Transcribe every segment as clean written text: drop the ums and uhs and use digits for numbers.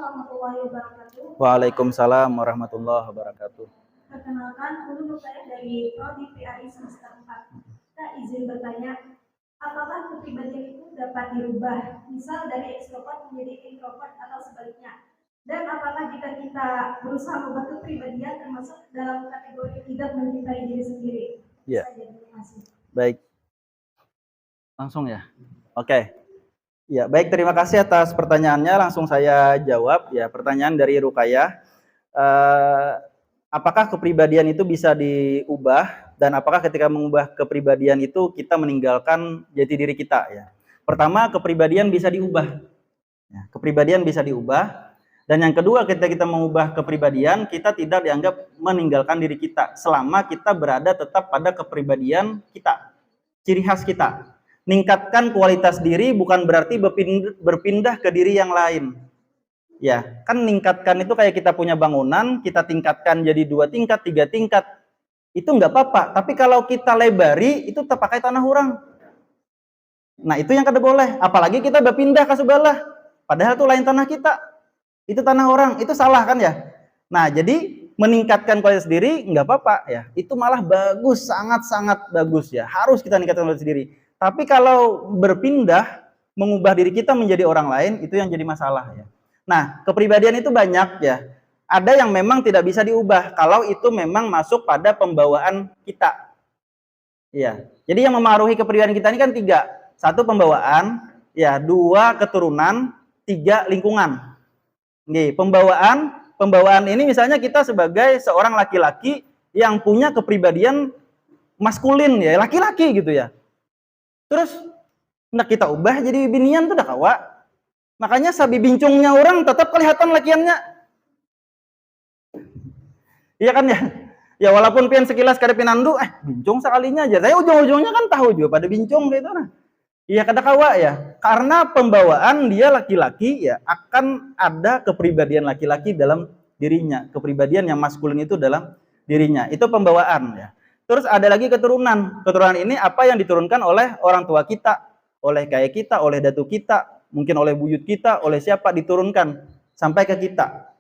warahmatullahi wabarakatuh. Waalaikumsalam warahmatullahi wabarakatuh. Perkenalkan, menurut saya dari Prodi PAI semester 4. Kita izin bertanya, apakah kepribadian itu dapat dirubah, misal dari ekstrovert menjadi introvert atau sebaliknya? Dan apakah jika kita berusaha mengubah kepribadian termasuk dalam kategori tidak mencintai diri sendiri? Ya. Terima kasih. Baik. Langsung ya. Oke. Ya, baik, terima kasih atas pertanyaannya. Langsung saya jawab ya. Pertanyaan dari Rukayah. Apakah kepribadian itu bisa diubah dan apakah ketika mengubah kepribadian itu kita meninggalkan jati diri kita ya. Pertama, kepribadian bisa diubah. Ya, kepribadian bisa diubah. Dan yang kedua, ketika kita mengubah kepribadian, kita tidak dianggap meninggalkan diri kita selama kita berada tetap pada kepribadian kita, ciri khas kita. Ningkatkan kualitas diri bukan berarti berpindah ke diri yang lain. Ya, kan ningkatkan itu kayak kita punya bangunan, kita tingkatkan jadi 2 tingkat, 3 tingkat. Itu nggak apa-apa, tapi kalau kita lebari, itu terpakai tanah orang. Nah, itu yang kada boleh. Apalagi kita berpindah ke sebelah. Padahal itu lain tanah kita. Itu tanah orang, itu salah kan ya? Nah, jadi meningkatkan kualitas diri nggak apa-apa ya. Itu malah bagus, sangat-sangat bagus ya. Harus kita meningkatkan kualitas diri. Tapi kalau berpindah, mengubah diri kita menjadi orang lain, itu yang jadi masalah ya. Nah, kepribadian itu banyak ya. Ada yang memang tidak bisa diubah kalau itu memang masuk pada pembawaan kita. Ya. Jadi yang memengaruhi kepribadian kita ini kan 3. 1 pembawaan, ya, 2 keturunan, 3 lingkungan. Nih, pembawaan ini misalnya kita sebagai seorang laki-laki yang punya kepribadian maskulin ya, laki-laki gitu ya. Terus nak kita ubah jadi binian tuh dah kawa. Makanya sabi bincungnya orang tetap kelihatan lakiannya. Iya kan ya? Ya walaupun pian sekilas kada pinandu, bincung sekalinya aja. Saya ujung-ujungnya kan tahu juga pada bincung gitu nah. Iya kada kawa ya. Karena pembawaan dia laki-laki ya akan ada kepribadian laki-laki dalam dirinya. Kepribadian yang maskulin itu dalam dirinya. Itu pembawaan ya. Terus ada lagi keturunan. Keturunan ini apa yang diturunkan oleh orang tua kita, oleh kakek kita, oleh datu kita, mungkin oleh buyut kita, oleh siapa diturunkan sampai ke kita.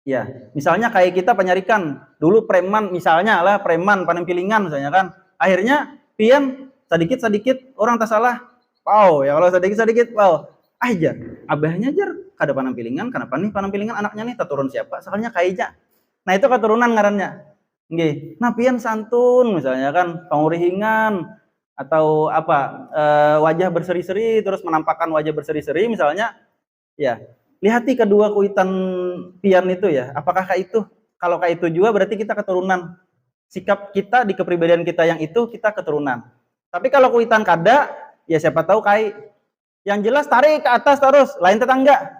Ya, misalnya kayak kita penyarikan dulu preman misalnya lah, preman panampilingan misalnya kan. Akhirnya pian sedikit-sedikit orang tak salah. Wow, ya kalau sedikit-sedikit wow. Aja, abahnya jar kada panampilingan, kenapa nih panampilingan anaknya nih turun siapa? Soalnya kayaknya. Nah, itu keturunan ngarannya. Nggih. Nah, pian santun misalnya kan pangurihingan atau apa wajah berseri-seri terus menampakkan wajah berseri-seri misalnya ya. Lihati kedua kuitan pian itu ya. Apakah kayak itu? Kalau kayak itu juga berarti kita keturunan. Sikap kita di kepribadian kita yang itu kita keturunan. Tapi kalau kuitan kada ya siapa tahu kayak yang jelas tarik ke atas terus, lain tetangga.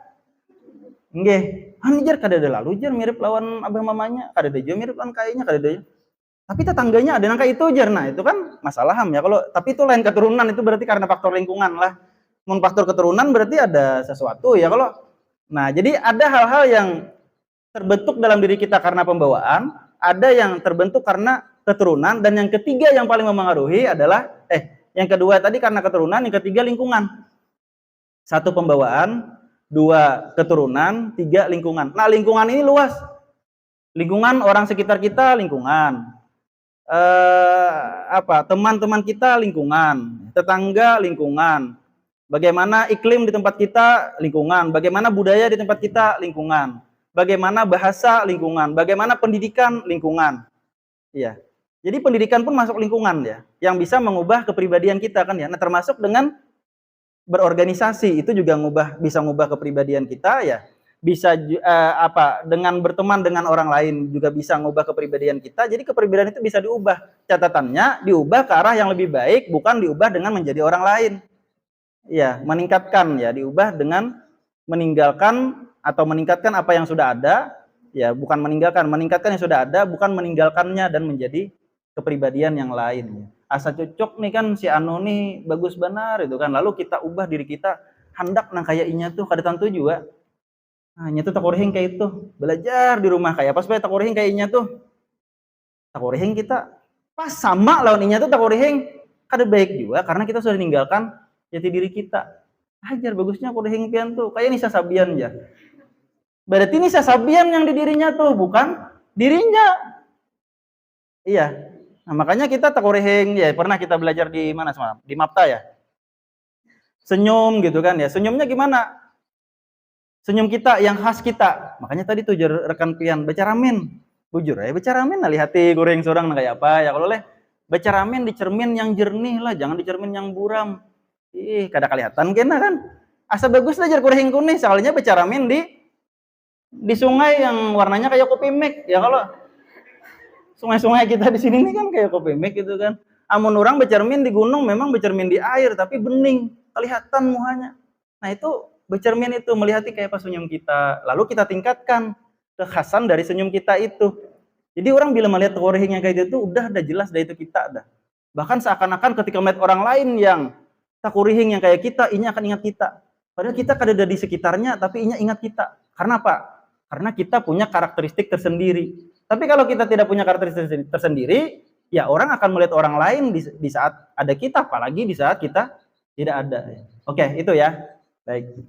Nggih. Anjir kada ada lalu jar mirip lawan abah mamanya, kada ada juga mirip lawan kayaknya kada ada. Tapi tetangganya ada yang kayak itu jar. Nah, itu kan masalah ham ya. Kalau tapi itu lain keturunan itu berarti karena faktor lingkungan lah. Mun faktor keturunan berarti ada sesuatu ya kalau. Nah, jadi ada hal-hal yang terbentuk dalam diri kita karena pembawaan, ada yang terbentuk karena keturunan, dan yang ketiga yang paling memengaruhi adalah yang kedua tadi karena keturunan, yang ketiga lingkungan. 1 pembawaan, 2 keturunan, 3 lingkungan. Nah, lingkungan ini luas. Lingkungan orang sekitar kita, lingkungan. Teman-teman kita, lingkungan. Tetangga, lingkungan. Bagaimana iklim di tempat kita, lingkungan. Bagaimana budaya di tempat kita, lingkungan. Bagaimana bahasa, lingkungan. Bagaimana pendidikan, lingkungan. Iya. Jadi pendidikan pun masuk lingkungan ya, yang bisa mengubah kepribadian kita kan ya. Nah, termasuk dengan berorganisasi itu juga bisa ngubah kepribadian kita ya. Bisa dengan berteman dengan orang lain juga bisa ngubah kepribadian kita. Jadi kepribadian itu bisa diubah. Catatannya diubah ke arah yang lebih baik, bukan diubah dengan menjadi orang lain. Ya, meningkatkan ya, diubah dengan meninggalkan atau meningkatkan apa yang sudah ada, ya, bukan meninggalkan yang sudah ada, bukan meninggalkannya dan menjadi kepribadian yang lain. Asa cocok nih kan si Anu nih bagus benar itu kan, lalu kita ubah diri kita hendak nang kayak inya tuh kada tentu juga. Nah, nya tuh takurihing kayak itu, belajar di rumah kayak apa supaya takurihing kayak inya tuh. Takurihing kita pas sama lawan inya tuh takurihing kada baik juga karena kita sudah meninggalkan jati diri kita. Ajar bagusnya kurihing pian tuh kayak Nisa Sabian ya. Berarti ini sasabian yang di dirinya tuh, bukan dirinya. Iya. Nah, makanya kita takurihing ya, pernah kita belajar di mana semalam? Di Mapta ya. Senyum gitu kan ya. Senyumnya gimana? Senyum kita yang khas kita. Makanya tadi tuh rekan pian baca ramen. Bujur ya, baca ramen nah hati goreng sorang nah kayak apa ya kalau boleh. Baca ramen di cermin yang jernih lah, jangan di cermin yang buram. Ih, kada kelihatan kena kan? Asa bagus lah jar goreng kuning, soalnya baca ramen di sungai yang warnanya kayak kopi mek. Ya kalau sungai-sungai kita di sini nih kan kayak kopi mek gitu kan. Amun orang bercermin di gunung memang bercermin di air tapi bening, kelihatan muhanya. Nah itu bercermin itu melihati kayak pas senyum kita. Lalu kita tingkatkan kekhasan dari senyum kita itu. Jadi orang bila melihat takurihing yang kayak gitu udah jelas dah itu kita dah. Bahkan seakan-akan ketika melihat orang lain yang takurihing yang kayak kita, ini akan ingat kita. Padahal kita kada ada di sekitarnya tapi inya ingat kita. Karena apa? Karena kita punya karakteristik tersendiri. Tapi kalau kita tidak punya karakteristik tersendiri, ya orang akan melihat orang lain di saat ada kita, apalagi di saat kita tidak ada. Oke, itu ya. Baik.